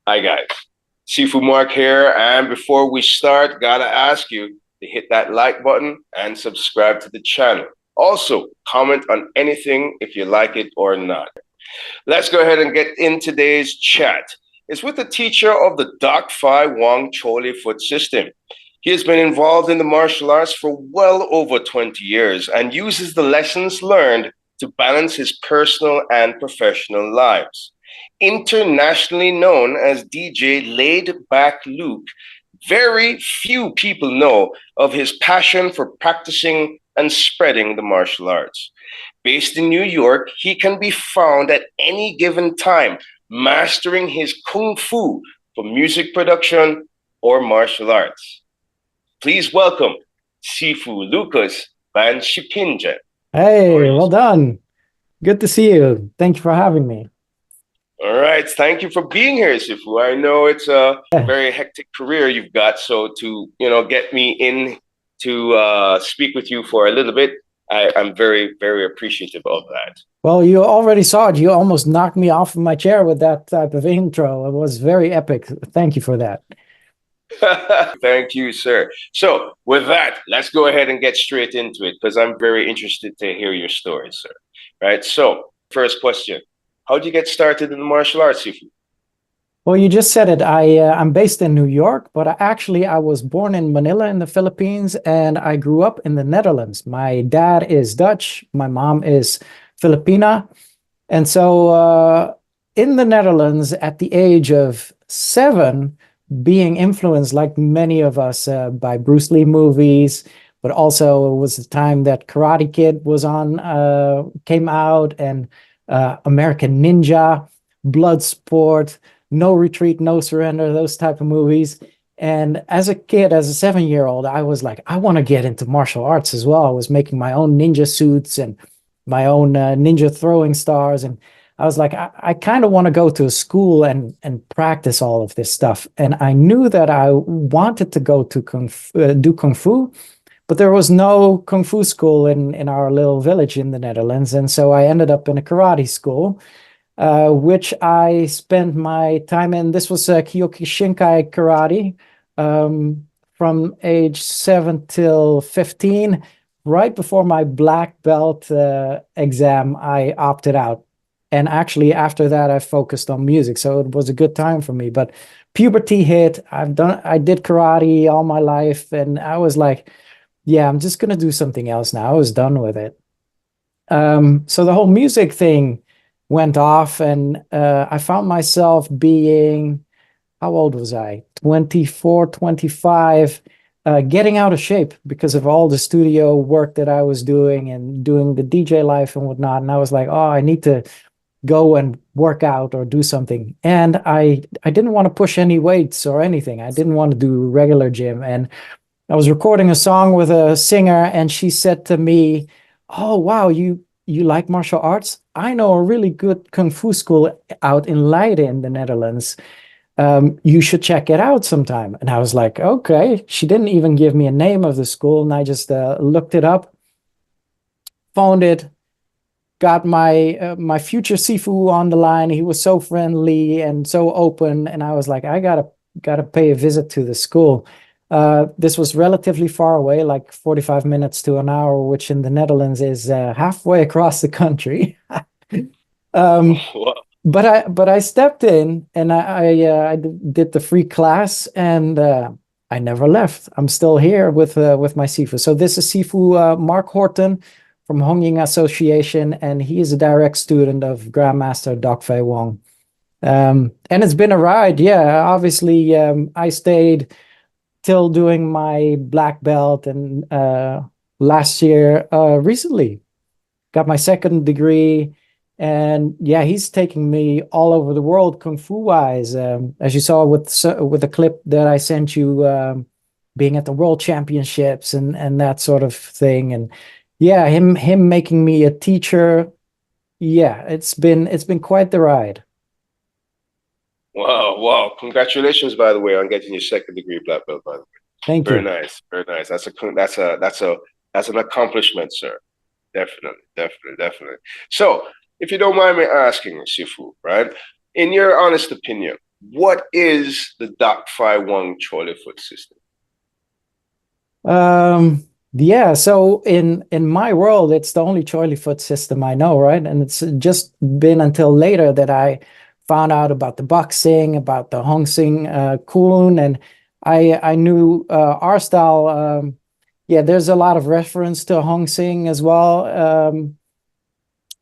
Hi guys, Sifu Mark here, and before we start, gotta ask you to hit that like button and subscribe to the channel. Also, comment on anything if you like it or not. Let's go ahead and get in today's chat. It's with the teacher of the Doc Phi Wong Choy foot system. He has been involved in the martial arts for well over 20 years and uses the lessons learned to balance his personal and professional lives. Internationally known as DJ Laidback Luke, very few people know of his passion for practicing and spreading the martial arts. Based in New York, he can be found at any given time mastering his kung fu for music production or martial arts. Please welcome Sifu Lucas van Schippengen. Hey, well done. Good to see you. Thank you for having me. All right, thank you for being here, Sifu. I know it's a very hectic career you've got, so to get me in to speak with you for a little bit, I'm very, very appreciative of that. Well, you already saw it. You almost knocked me off of my chair with that type of intro. It was very epic. Thank you for that. Thank you, sir. So, with that, let's go ahead and get straight into it because I'm very interested to hear your story, sir. Right. So, first question: how did you get started in the martial arts, Sifu? Well, you just said it. I'm based in New York, but I was born in Manila in the Philippines, and I grew up in the Netherlands. My dad is Dutch, my mom is Filipina, and so in the Netherlands, at the age of 7, being influenced like many of us by Bruce Lee movies, but also it was the time that Karate Kid was on, came out, and American Ninja, Bloodsport, No Retreat, No Surrender, those type of movies. And as a kid, as a 7-year-old, I was like, I want to get into martial arts as well. I was making my own ninja suits and my own ninja throwing stars. And I was like, I kind of want to go to a school and practice all of this stuff. And I knew that I wanted to go to do Kung Fu, but there was no Kung Fu school in our little village in the Netherlands. And so I ended up in a karate school, which I spent my time in. This was Kyokushinkai karate, from age 7 till 15. Right before my black belt exam, I opted out. And actually, after that, I focused on music. So it was a good time for me. But puberty hit. I did karate all my life. And I was like, yeah, I'm just going to do something else now. I was done with it. So the whole music thing went off, and I found myself being, how old was I? 24, 25, getting out of shape because of all the studio work that I was doing and doing the DJ life and whatnot. And I was like, oh, I need to go and work out or do something. And I didn't want to push any weights or anything. I didn't want to do regular gym. And I was recording a song with a singer, and she said to me, oh, wow, you like martial arts? I know a really good Kung Fu school out in Leiden in the Netherlands. You should check it out sometime. And I was like, okay. She didn't even give me a name of the school. And I just looked it up, phoned it, got my future Sifu on the line. He was so friendly and so open. And I was like, I gotta pay a visit to the school. This was relatively far away, like 45 minutes to an hour, which in the Netherlands is halfway across the country. But I stepped in, and I did the free class, and I never left. I'm still here with my Sifu. So this is Sifu Mark Horton from Hongying Association, and he is a direct student of Grandmaster Doc Phi Wong. And it's been a ride. Yeah, obviously, I stayed till doing my black belt, and last year, recently, got my second degree. And yeah, he's taking me all over the world kung fu wise. As you saw with the clip that I sent you, being at the world championships and that sort of thing. And yeah, him making me a teacher. Yeah, it's been quite the ride. Wow, wow! Congratulations, by the way, on getting your second degree black belt. By the way, Thank very you. nice, very nice. That's an accomplishment, sir. Definitely, definitely, definitely. So, if you don't mind me asking, Sifu, right? In your honest opinion, what is the Dak Phai Wong Choy foot system? Yeah, so in my world, it's the only Choy foot system I know, right? And it's just been until later that I found out about the boxing, about the Hong Sing Kun, and I knew our style. Yeah, there's a lot of reference to Hong Sing as well.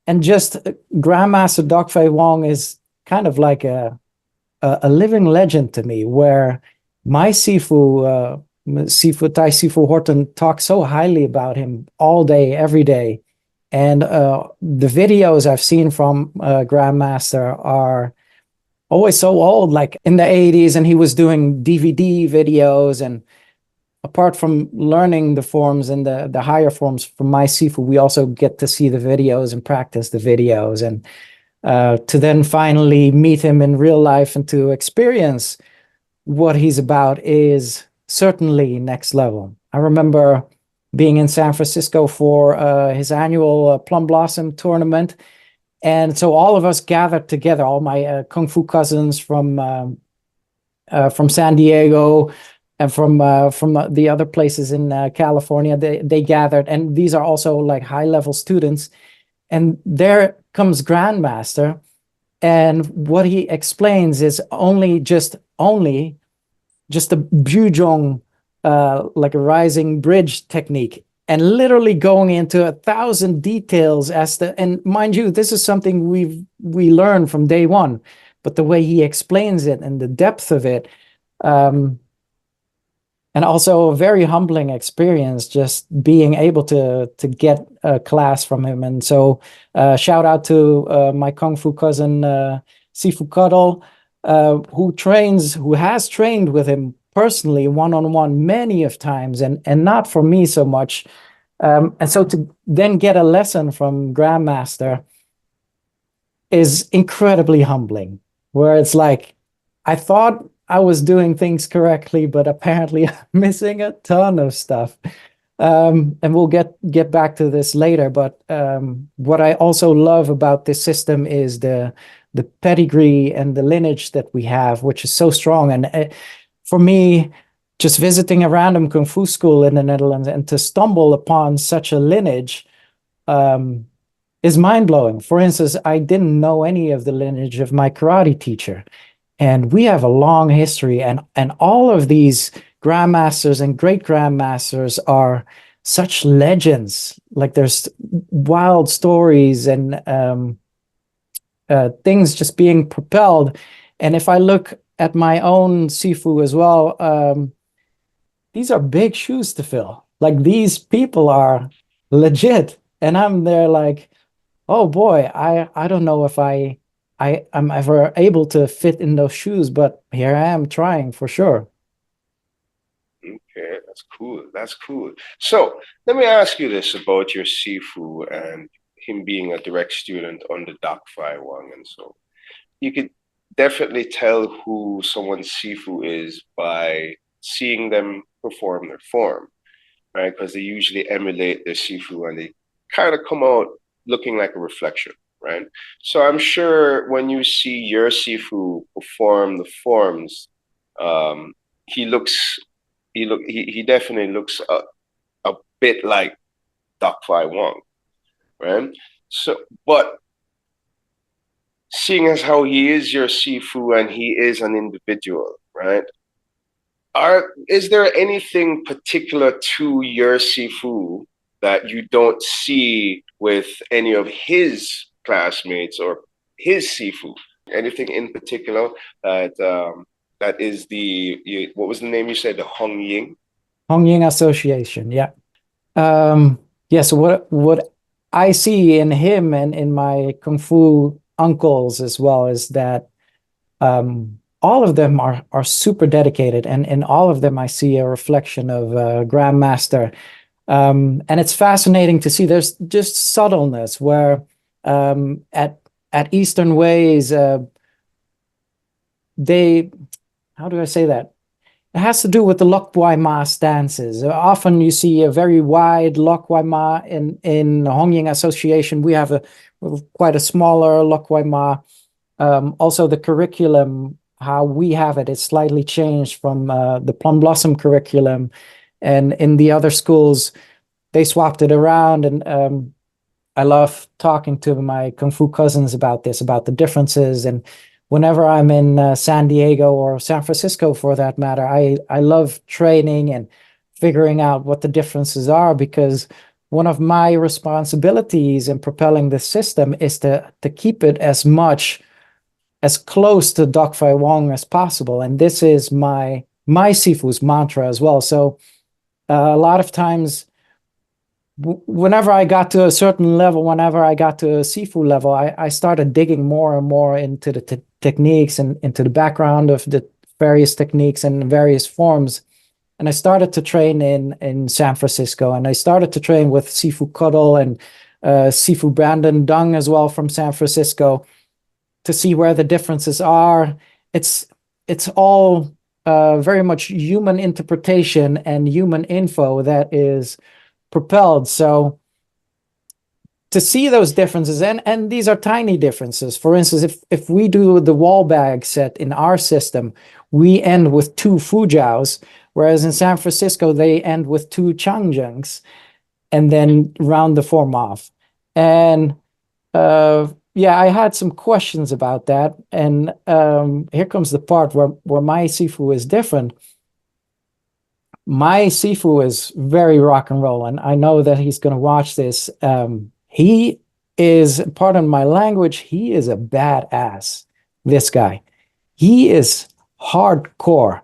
And just Grandmaster Dak Phai Wong is kind of like a living legend to me, where my Sifu, Sifu Horton talks so highly about him all day, every day. And the videos I've seen from Grandmaster are always so old, like in the 80s, and he was doing DVD videos. And apart from learning the forms and the higher forms from my Sifu, we also get to see the videos and practice the videos. And to then finally meet him in real life and to experience what he's about is certainly next level. I remember being in San Francisco for his annual Plum Blossom tournament. And so all of us gathered together, all my Kung Fu cousins from San Diego and from the other places in California, they gathered. And these are also like high-level students. And there comes Grandmaster, and what he explains is only just a bujong, like a rising bridge technique, and literally going into 1,000 details as to, and mind you, this is something we learn from day one, but the way he explains it and the depth of it, and also a very humbling experience just being able to get a class from him. And so shout out to my Kung Fu cousin, Sifu Cuddle, who has trained with him personally one-on-one many of times, and not for me so much. And so to then get a lesson from Grandmaster is incredibly humbling, where it's like, I thought I was doing things correctly, but apparently I'm missing a ton of stuff. And we'll get back to this later. But what I also love about this system is the pedigree and the lineage that we have, which is so strong. And for me, just visiting a random Kung Fu school in the Netherlands and to stumble upon such a lineage is mind-blowing. For instance, I didn't know any of the lineage of my karate teacher. And we have a long history, and all of these grandmasters and great grandmasters are such legends. Like there's wild stories and things just being propelled. And if I look at my own Sifu as well, these are big shoes to fill. Like these people are legit, and I'm there like, oh boy, I don't know if I'm ever able to fit in those shoes, but here I am trying for sure. Okay, that's cool. That's cool. So let me ask you this about your Sifu and him being a direct student on the Dak Phai Wang. And so you could definitely tell who someone's Sifu is by seeing them perform their form, right? Because they usually emulate their Sifu and they kind of come out looking like a reflection, right? So I'm sure when you see your Sifu perform the forms, he looks he definitely looks a bit like Dak Phai Wong, right? So, but seeing as how he is your Sifu and he is an individual, right? Is there anything particular to your Sifu that you don't see with any of his classmates or his Sifu? Anything in particular that that is what was the name you said, the Hong Ying? Hong Ying Association, yeah. Yeah, so what I see in him and in my Kung Fu uncles as well is that all of them are super dedicated, and in all of them I see a reflection of Grandmaster. And it's fascinating to see there's just subtleness where at Eastern Ways, they, how do I say that? It has to do with the Lok Bwai Ma stances. Often you see a very wide Lok Bwai Ma in Hong Ying Association. We have quite a smaller Lok Bwai Ma. Also, the curriculum how we have it is slightly changed from the Plum Blossom curriculum, and in the other schools they swapped it around. And I love talking to my Kung Fu cousins about this, about the differences. And whenever I'm in San Diego or San Francisco, for that matter, I love training and figuring out what the differences are, because one of my responsibilities in propelling the system is to keep it as close to Doc Fai Wong as possible. And this is my Sifu's mantra as well. So a lot of times, whenever I got to a certain level, whenever I got to a Sifu level, I started digging more and more into the techniques and into the background of the various techniques and various forms. And I started to train in San Francisco, and I started to train with Sifu Cuddle and Sifu Brandon Dung as well from San Francisco, to see where the differences are. It's all very much human interpretation and human info that is propelled. So to see those differences, and these are tiny differences. For instance, if we do the wall bag set in our system, we end with 2 Fujiaos, whereas in San Francisco they end with 2 Changjiangs, and then round the form off. And yeah, I had some questions about that. And here comes the part where my Sifu is different. My Sifu is very rock and roll, and I know that he's going to watch this. He is, pardon my language, he is a badass, this guy. He is hardcore,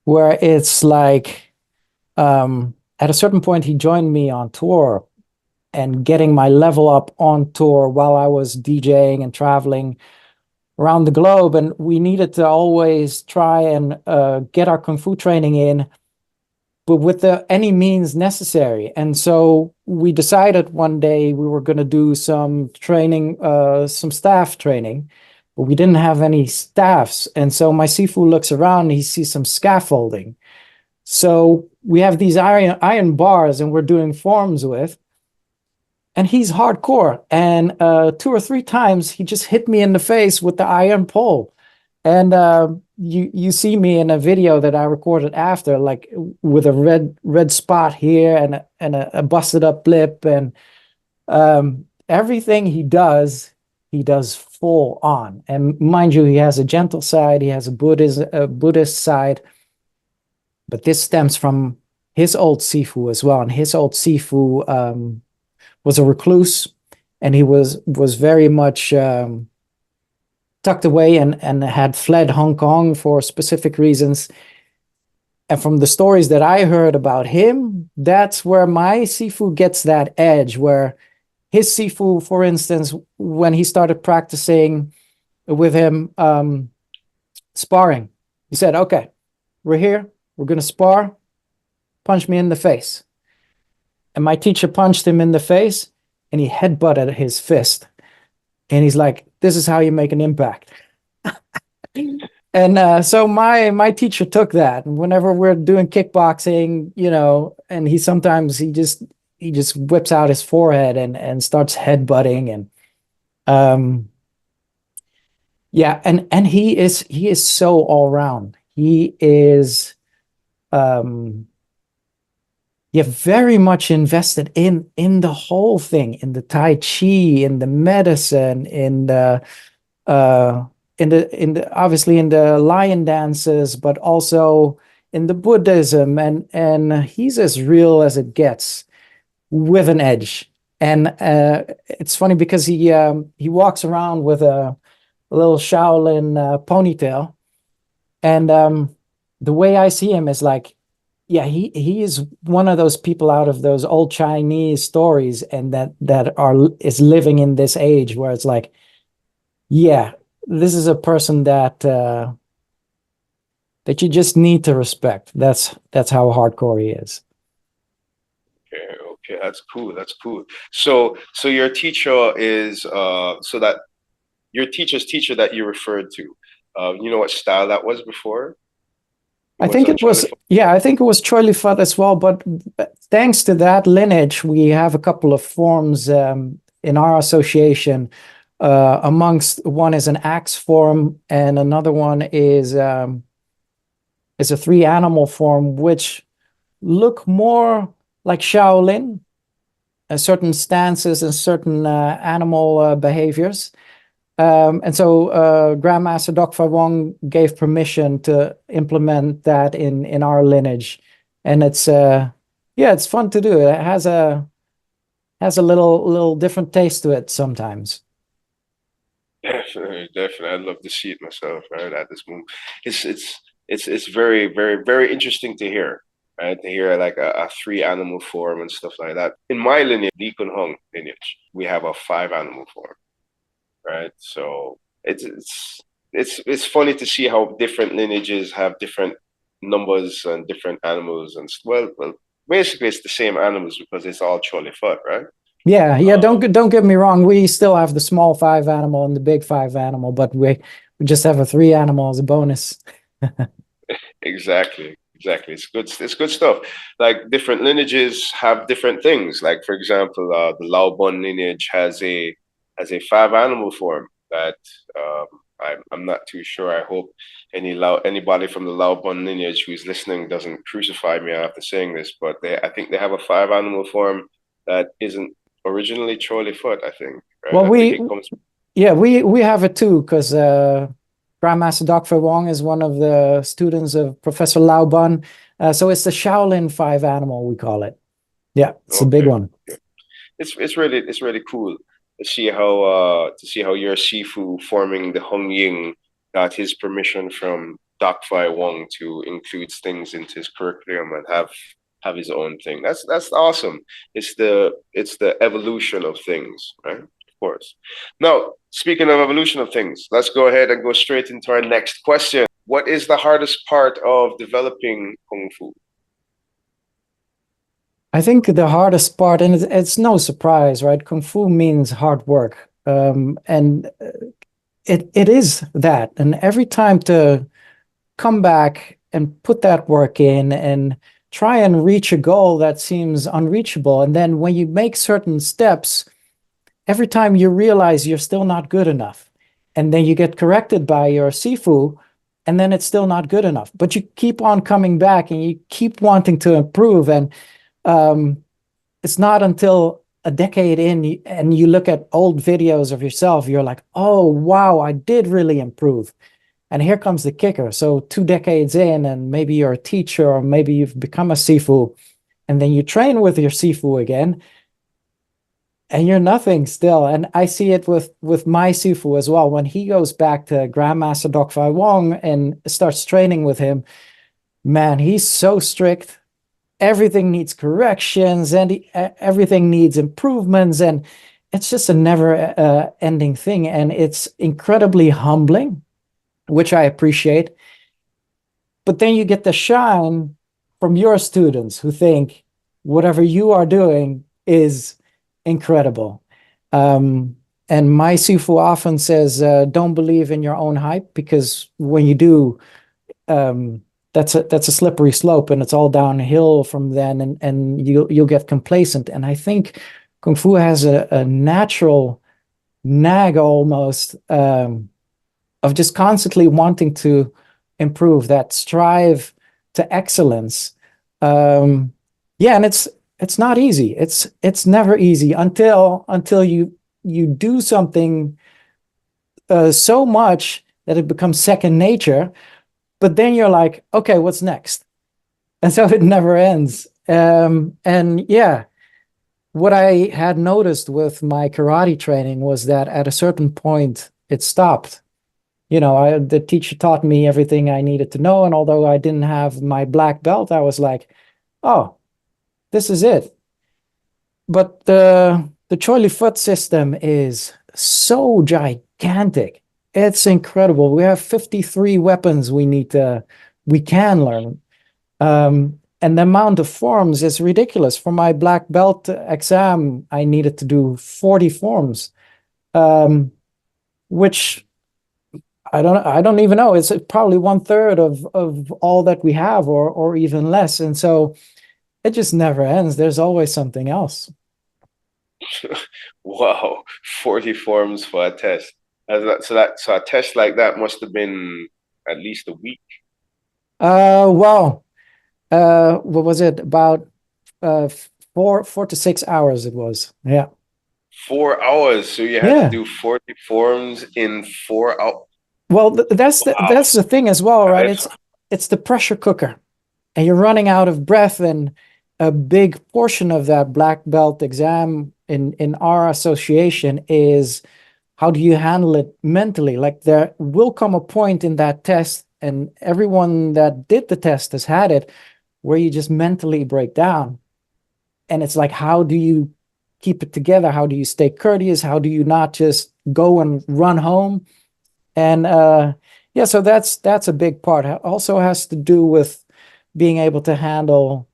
where it's like, at a certain point, he joined me on tour and getting my level up on tour while I was DJing and traveling around the globe. And we needed to always try and get our Kung Fu training in, but with any means necessary. And so we decided one day we were going to do some training, some staff training, but we didn't have any staffs. And so my Sifu looks around and he sees some scaffolding. So we have these iron bars and we're doing forms with, and he's hardcore. And 2 or 3 times he just hit me in the face with the iron pole. And you see me in a video that I recorded after, like with a red spot here and a busted up lip, and everything he does full on. And mind you, he has a gentle side, he has a Buddhist side, but this stems from his old Sifu as well. And his old Sifu was a recluse, and he was very much tucked away and had fled Hong Kong for specific reasons. And from the stories that I heard about him, that's where my Sifu gets that edge, where his Sifu, for instance, when he started practicing with him sparring, he said, okay, we're here, we're going to spar, punch me in the face. And my teacher punched him in the face, and he headbutted his fist. And he's like, this is how you make an impact. And so my teacher took that. And whenever we're doing kickboxing, you know, and he just whips out his forehead and starts headbutting. And yeah, and he is so all round. He is very much invested in the whole thing, in the Tai Chi, in the medicine, in the obviously in the lion dances, but also in the Buddhism, and he's as real as it gets, with an edge. And it's funny because he walks around with a little Shaolin ponytail, and the way I see him is like, yeah, he is one of those people out of those old Chinese stories, and that is living in this age where it's like, yeah, this is a person that you just need to respect. That's how hardcore he is. Okay, that's cool. That's cool. So your teacher is so that your teacher's teacher that you referred to, you know what style that was before? I think it was Choy Li Fut as well, but thanks to that lineage, we have a couple of forms in our association amongst one is an axe form, and another one is a 3-animal form, which look more like Shaolin, certain stances and certain animal behaviors. And so Grandmaster Dr. Wong gave permission to implement that in our lineage. And it's it's fun to do. It has a little different taste to it sometimes. Definitely, definitely. I'd love to see it myself, right? At this moment. It's very, very, very interesting to hear. Right, to hear like a 3-animal form and stuff like that. In my lineage, Lee Kun Hung lineage, we have a 5-animal form. Right? So it's funny to see how different lineages have different numbers and different animals and well, basically it's the same animals because it's all Choy foot, right? Yeah. Don't get me wrong. We still have the small 5-animal and the big 5-animal, but we just have a 3-animal as a bonus. Exactly. Exactly. It's good stuff. Like different lineages have different things. Like for example, the Lao Bun lineage has a 5-animal form that I'm not too sure. I hope anybody from the Lao Bun lineage who's listening doesn't crucify me after saying this, but I think they have a 5-animal form that isn't originally Choy foot, I think. Right? Well, I think it comes. we have it too, because Grandmaster Dr. Wong is one of the students of Professor Lao Bun. So it's the Shaolin 5-animal, we call it. Yeah, it's a big one. Yeah. It's really cool to see how your Sifu forming the Hong Ying got his permission from Dr. Wong to include things into his curriculum and have his own thing. That's awesome. It's the evolution of things, right? Of course. Now, speaking of evolution of things, let's go ahead and go straight into our next question. What is the hardest part of developing Kung Fu? I think the hardest part, and it's no surprise, right? Kung Fu means hard work. And it is that. And every time to come back and put that work in and try and reach a goal that seems unreachable. And then when you make certain steps, every time you realize you're still not good enough. And then you get corrected by your Sifu, and then it's still not good enough. But you keep on coming back and you keep wanting to improve. And it's not until a decade in and you look at old videos of yourself, you're like, oh, wow, I did really improve. And here comes the kicker. So 2 decades in, and maybe you're a teacher, or maybe you've become a Sifu, and then you train with your Sifu again, and you're nothing still. And I see it with my Sifu as well. When he goes back to Grandmaster Dr. Wong and starts training with him, man, he's so strict. Everything needs corrections, and everything needs improvements, and it's just a never ending thing. And it's incredibly humbling, which I appreciate. But then you get the shine from your students who think whatever you are doing is incredible. And my Sifu often says, don't believe in your own hype, because when you do, that's a slippery slope, and it's all downhill from then, and you'll get complacent. And I think Kung Fu has a natural nag almost, of just constantly wanting to improve, that strive to excellence. And it's not easy. It's never easy until you do something so much that it becomes second nature. But then you're like, okay, what's next? And so it never ends. And yeah, what I had noticed with my karate training was that at a certain point, it stopped. The teacher taught me everything I needed to know. And although I didn't have my black belt, I was like, oh, this is it. But the Choy foot system is so gigantic. It's incredible. We have 53 weapons we can learn. And the amount of forms is ridiculous. For my black belt exam, I needed to do 40 forms, which I don't even know. It's probably 1/3 of all that we have, or even less. And so it just never ends. There's always something else. Wow, 40 forms for a test. So a test like that must have been at least a week. Well, what was it? About 4 to 6 hours it was. Yeah. 4 hours. So you had to Yeah. do 40 forms in 4 hours. Well, that's Wow. that's the thing as well, right? Right? It's the pressure cooker, and you're running out of breath, and a big portion of that black belt exam in our association is how do you handle it mentally? Like there will come a point in that test, and everyone that did the test has had it, where you just mentally break down. And it's like, how do you keep it together? How do you stay courteous? How do you not just go and run home? And yeah, so that's a big part. It also has to do with being able to handle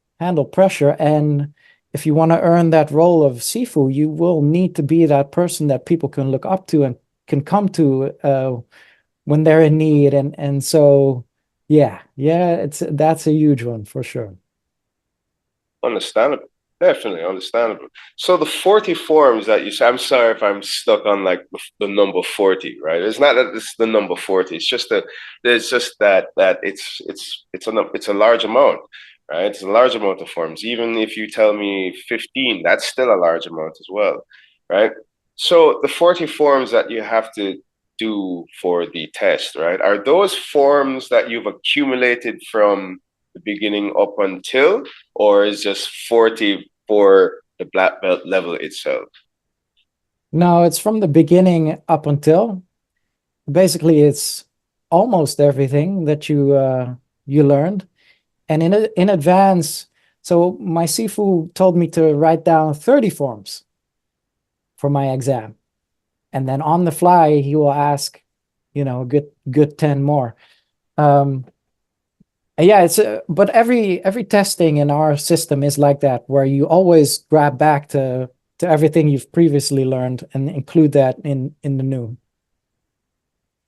pressure. And if you want to earn that role of Sifu, you will need to be that person that people can look up to and can come to when they're in need. And so yeah, that's a huge one for sure. Understandable. Definitely understandable. So the 40 forms that you say, I'm sorry if I'm stuck on like the number 40, right? It's not that it's the number 40. It's just that there's just that it's a large amount, right? It's a large amount of forms. Even if you tell me 15, that's still a large amount as well, right? So the 40 forms that you have to do for the test, right? Are those forms that you've accumulated from the beginning up until, or is just 40 for the black belt level itself? No, it's from the beginning up until basically it's almost everything that you learned. And in advance, so my Sifu told me to write down 30 forms for my exam. And then on the fly, he will ask, a good 10 more. Yeah, but every testing in our system is like that, where you always grab back to everything you've previously learned and include that in the new.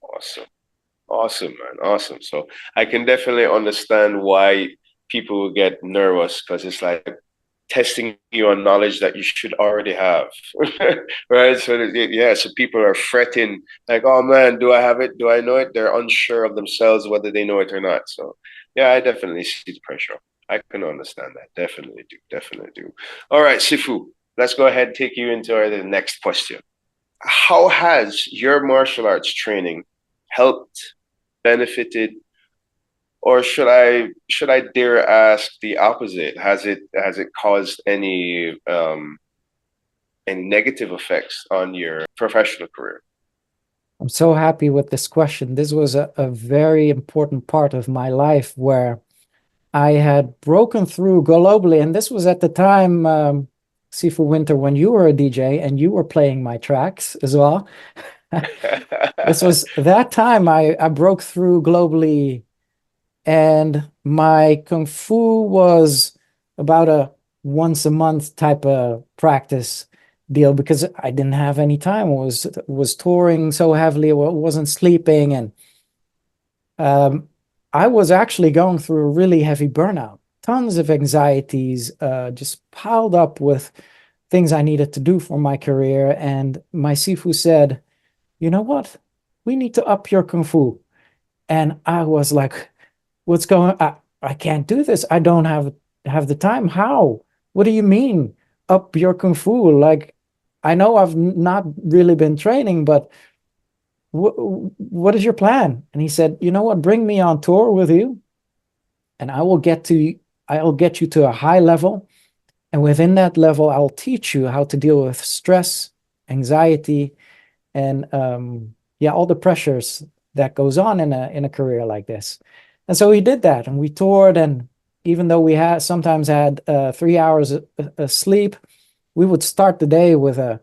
Awesome. Awesome, man. Awesome. So I can definitely understand why people would get nervous because it's like testing you on knowledge that you should already have. Right? So yeah, so people are fretting like, oh man, do I have it? Do I know it? They're unsure of themselves whether they know it or not. So yeah, I definitely see the pressure. I can understand that. Definitely do. Definitely do. All right, Sifu, let's go ahead and take you into the next question. How has your martial arts training helped, benefited, or should I dare ask the opposite? Has it caused any negative effects on your professional career? I'm so happy with this question. This was a very important part of my life where I had broken through globally. And this was at the time, Sifu Wynter, when you were a DJ and you were playing my tracks as well. This was that time I broke through globally, and my Kung Fu was about a once a month type of practice deal because I didn't have any time. I was touring so heavily, I wasn't sleeping, and I was actually going through a really heavy burnout, tons of anxieties, just piled up with things I needed to do for my career. And my Sifu said, you know what? We need to up your Kung Fu. And I was like, what's going on? I can't do this. I don't have the time. How? What do you mean up your Kung Fu? Like, I know I've not really been training, but what is your plan? And he said, you know what? Bring me on tour with you, and I'll get you to a high level. And within that level, I'll teach you how to deal with stress, anxiety, and yeah, all the pressures that goes on in a career like this. And so we did that, and we toured. And even though we had sometimes had 3 hours of sleep, we would start the day with a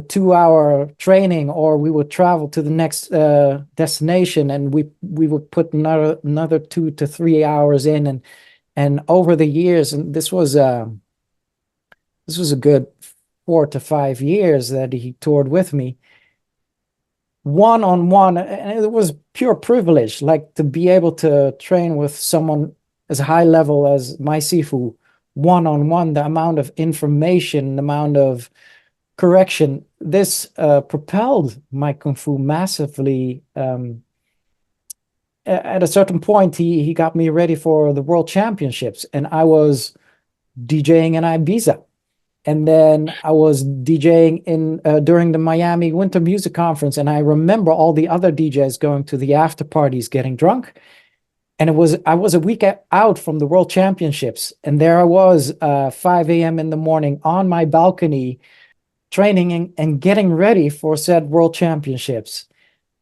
2 hour training, or we would travel to the next destination, and we would put another 2 to 3 hours in, and over the years, and this was a good 4 to 5 years that he toured with me, one on one, and it was pure privilege, like to be able to train with someone as high level as my Sifu, one on one. The amount of information, the amount of correction. This propelled my Kung Fu massively. At a certain point, he got me ready for the World Championships, and I was DJing in Ibiza. And then I was DJing in during the Miami Winter Music Conference, and I remember all the other DJs going to the after parties, getting drunk. And I was a week out from the World Championships, and there I was, 5 a.m. in the morning on my balcony, training and getting ready for said World Championships.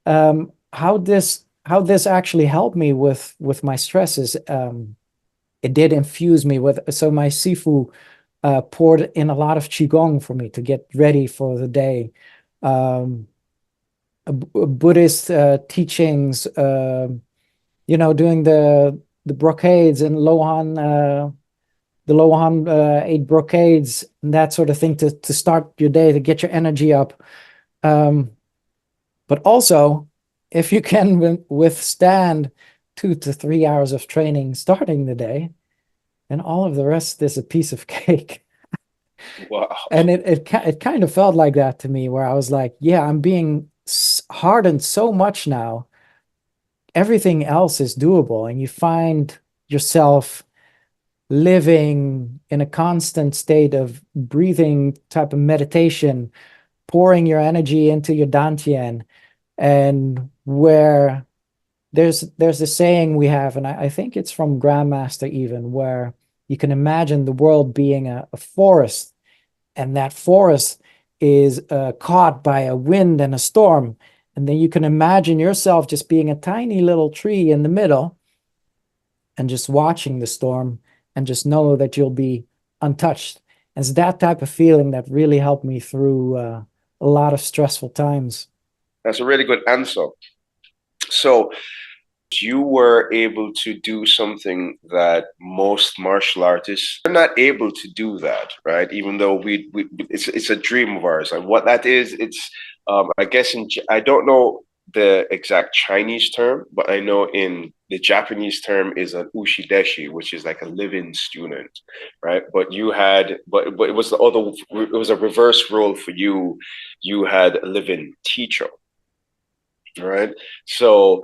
How this actually helped me with my stresses. It did infuse me with, so my Sifu poured in a lot of qigong for me to get ready for the day. Buddhist teachings, doing the brocades and Lohan, the Lohan 8 brocades and that sort of thing to start your day, to get your energy up. But also, if you can withstand 2 to 3 hours of training starting the day, and all of the rest is a piece of cake. Wow. And it kind of felt like that to me, where I was like, yeah, I'm being hardened so much now. Everything else is doable, and you find yourself living in a constant state of breathing type of meditation, pouring your energy into your dantian, and where there's this saying we have, and I think it's from Grandmaster even, where you can imagine the world being a forest, and that forest is caught by a wind and a storm. And then you can imagine yourself just being a tiny little tree in the middle and just watching the storm and just know that you'll be untouched. And it's that type of feeling that really helped me through a lot of stressful times. That's a really good answer. So you were able to do something that most martial artists are not able to do that, right? Even though it's a dream of ours. And what that is, it's I guess I don't know the exact Chinese term, but I know in the Japanese term is an ushideshi, which is like a living student, right? But it was it was a reverse role for you. You had a living teacher, right? So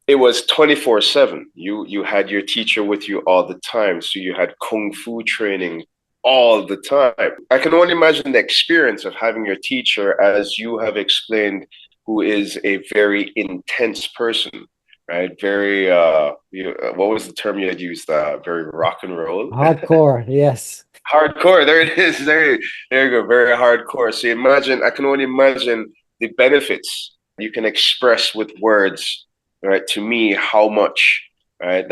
it was 24/7. You had your teacher with you all the time. So you had Kung Fu training all the time. I can only imagine the experience of having your teacher, as you have explained, who is a very intense person, right? Very, what was the term you had used? Very rock and roll. Hardcore, yes. Hardcore. There it is. There you go. Very hardcore. So I can only imagine the benefits you can express with words, right? To me, how much, right?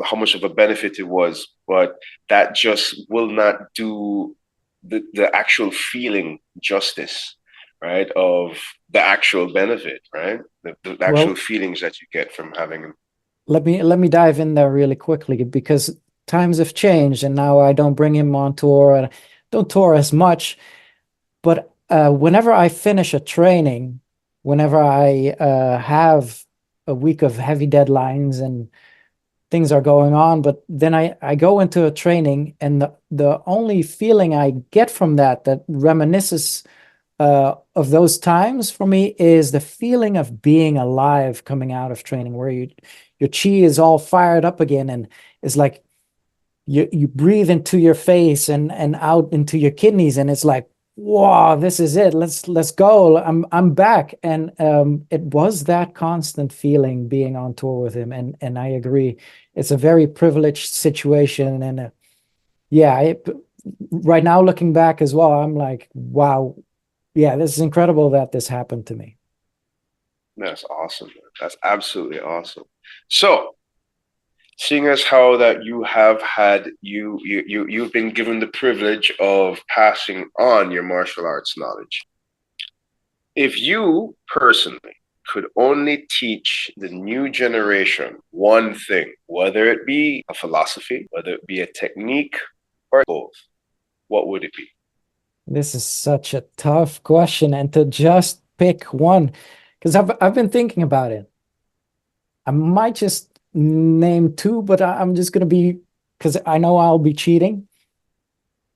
How much of a benefit it was, but that just will not do the actual feeling justice, right? Of the actual benefit, right? The actual feelings that you get from having them. Let me dive in there really quickly, because times have changed, and now I don't bring him on tour, and don't tour as much. But whenever I finish a training, whenever I have a week of heavy deadlines and things are going on, but then I go into a training, and the only feeling I get from that reminisces of those times for me is the feeling of being alive coming out of training, where your chi is all fired up again, and it's like you breathe into your face and out into your kidneys, and it's like, wow, this is it. Let's go. I'm back. And it was that constant feeling being on tour with him. And I agree, it's a very privileged situation. And right now, looking back as well, I'm like, wow, yeah, this is incredible that this happened to me. That's awesome. That's absolutely awesome. So, seeing as how that you have had you've been given the privilege of passing on your martial arts knowledge, if you personally could only teach the new generation one thing, whether it be a philosophy, whether it be a technique, or both, what would it be? This is such a tough question, and to just pick one, because I've been thinking about it. I might just name two, but I'm just going to be, because I know I'll be cheating.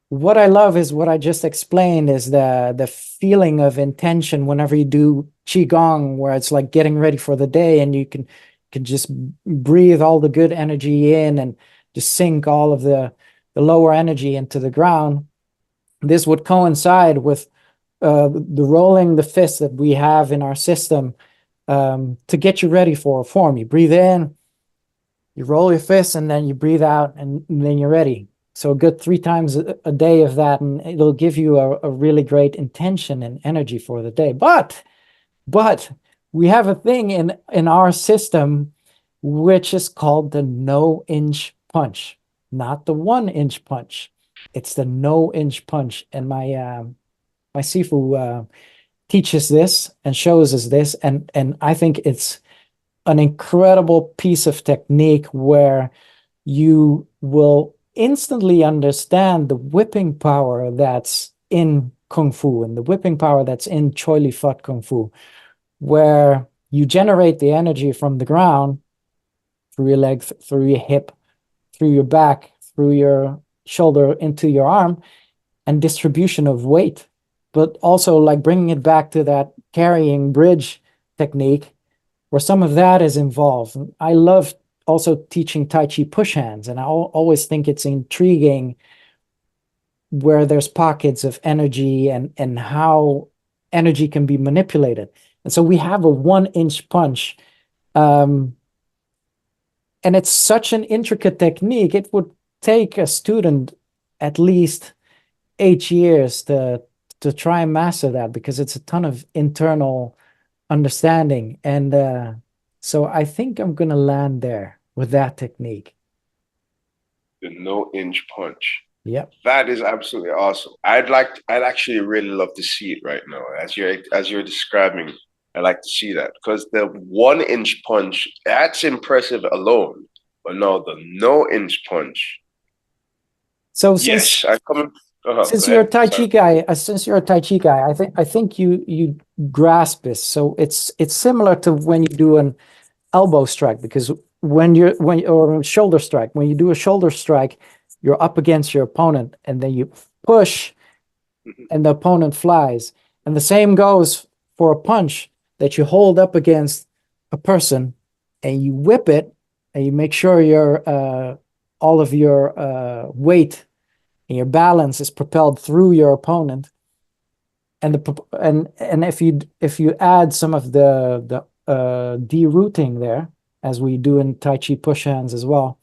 what I love is what I just explained is the feeling of intention whenever you do qigong, where it's like getting ready for the day, and you can just breathe all the good energy in and just sink all of the lower energy into the ground. This would coincide with the rolling the fist that we have in our system to get you ready for a form. You breathe in, you roll your fist, and then you breathe out, and then you're ready. So a good 3 times a day of that, and it'll give you a really great intention and energy for the day. But we have a thing in our system which is called the no-inch punch, not the 1-inch punch. It's the no-inch punch, and my Sifu teaches this and shows us this, and I think it's an incredible piece of technique where you will instantly understand the whipping power that's in Kung Fu and the whipping power that's in Choy Li Fut Kung Fu, where you generate the energy from the ground through your leg, through your hip, through your back, through your shoulder into your arm, and distribution of weight, but also like bringing it back to that carrying bridge technique where some of that is involved. I love also teaching Tai Chi push hands, and I always think it's intriguing where there's pockets of energy and how energy can be manipulated. And so we have a 1-inch punch. And it's such an intricate technique. It would take a student at least 8 years to try and master that, because it's a ton of internal understanding. And so I think I'm going to land there with that technique. The no-inch punch. Yep. That is absolutely awesome. I'd actually really love to see it right now. As you're describing, I'd like to see that, because the 1-inch punch, that's impressive alone. But no, the no-inch punch. So Yes, I come. since you're a Tai Chi guy, I think you grasp this. So it's similar to when you do an elbow strike, because or a shoulder strike, when you do a shoulder strike, you're up against your opponent, and then you push, and the opponent flies. And the same goes for a punch that you hold up against a person, and you whip it, and you make sure your all of your weight and your balance is propelled through your opponent. And if you add some of the derooting there, as we do in Tai Chi push hands as well,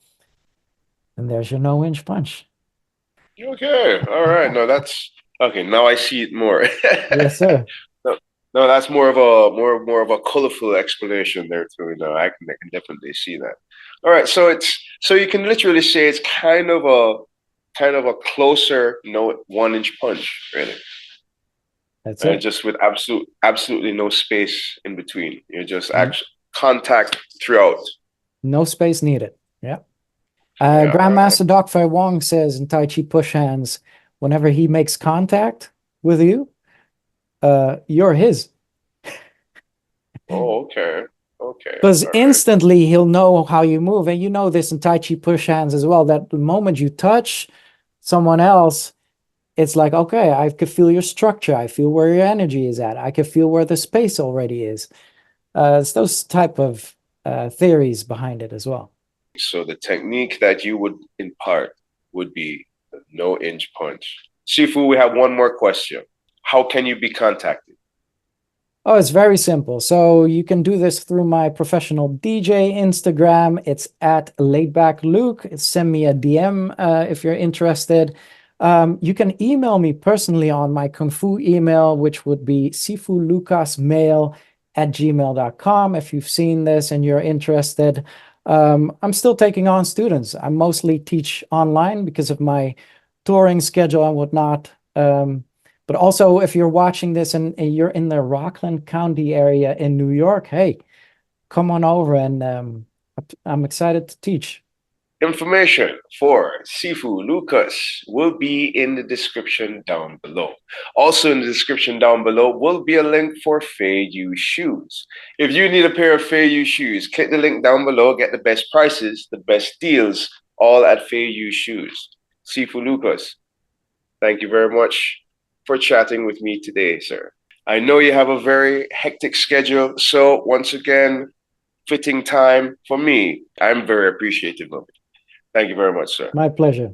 and there's your no-inch punch. Okay, all right. No, that's okay. Now I see it more. Yes, sir. No, that's more of a colorful explanation there too. No, I can definitely see that. All right, so you can literally say it's kind of a closer no 1-inch punch, really. That's it. Just with absolutely no space in between. You're just actually contact throughout. No space needed. Yeah. Grandmaster Dr. Wong says in Tai Chi push hands, whenever he makes contact with you, you're his. Oh, okay. Okay. Because instantly he'll know how you move. And you know this in Tai Chi push hands as well, that the moment you touch someone else, it's like, okay, I could feel your structure. I feel where your energy is at. I could feel where the space already is. It's those type of theories behind it as well. So the technique that you would impart would be the no-inch punch. Sifu, we have one more question. How can you be contacted? Oh, it's very simple. So you can do this through my professional DJ Instagram. It's at Laidback Luke. Send me a DM if you're interested. You can email me personally on my Kung Fu email, which would be sifulucasmail@gmail.com. If you've seen this and you're interested, I'm still taking on students. I mostly teach online because of my touring schedule and whatnot. But also, if you're watching this and you're in the Rockland County area in New York, hey, come on over, and I'm excited to teach. Information for Sifu Lucas will be in the description down below. Also in the description down below will be a link for FeiYue shoes. If you need a pair of FeiYue shoes, click the link down below, get the best prices, the best deals, all at FeiYue shoes. Sifu Lucas, Thank you very much for chatting with me today, sir. I know you have a very hectic schedule, so once again, fitting time for me. I'm very appreciative of it. Thank you very much, sir. My pleasure.